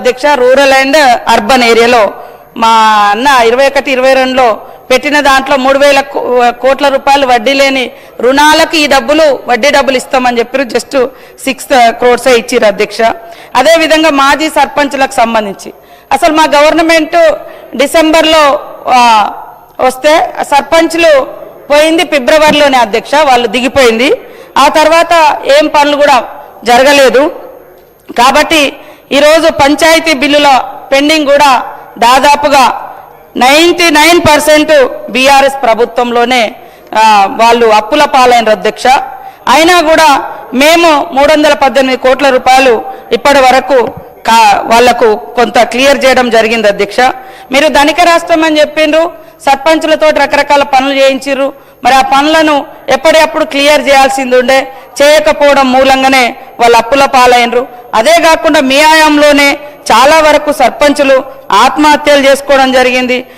అధ్యక్ష rural and urban ఏరియాలో మా అన్న 21-22లో పెట్టిన దాంట్లో 3,000 కోట్ల రూపాయలు వడ్డీ లేని రుణాలకు ఈ వడ్డీ డబ్బులు ఇస్తామని చెప్పారు. జస్ట్ 6 crores ఇచ్చిరు అధ్యక్ష. అదేవిధంగా మాజీ సర్పంచులకు సంబంధించి అసలు మా గవర్నమెంట్ డిసెంబర్లో వస్తే సర్పంచ్లు పోయింది ఫిబ్రవరిలోనే అధ్యక్ష, వాళ్ళు దిగిపోయింది. ఆ తర్వాత ఏం పనులు కూడా జరగలేదు. కాబట్టి ఈరోజు పంచాయతీ బిల్లుల పెండింగ్ కూడా దాదాపుగా 99% బీఆర్ఎస్ ప్రభుత్వంలోనే వాళ్ళు అప్పుల పాలైన అధ్యక్ష. అయినా కూడా మేము 318 కోట్ల రూపాయలు ఇప్పటి వరకు వాళ్లకు కొంత క్లియర్ చేయడం జరిగింది అధ్యక్ష. మీరు ధనిక రాష్ట్రం అని చెప్పిండ్రు, సర్పంచులతో రకరకాల పనులు చేయించారు. మరి ఆ పనులను ఎప్పటికప్పుడు క్లియర్ చేయాల్సింది ఉండే, చేయకపోవడం మూలంగానే వాళ్ళు అప్పుల పాలైనరు. అదే కాకుండా మీ హయాంలోనే చాలా వరకు సర్పంచులు ఆత్మహత్యలు చేసుకోవడం జరిగింది.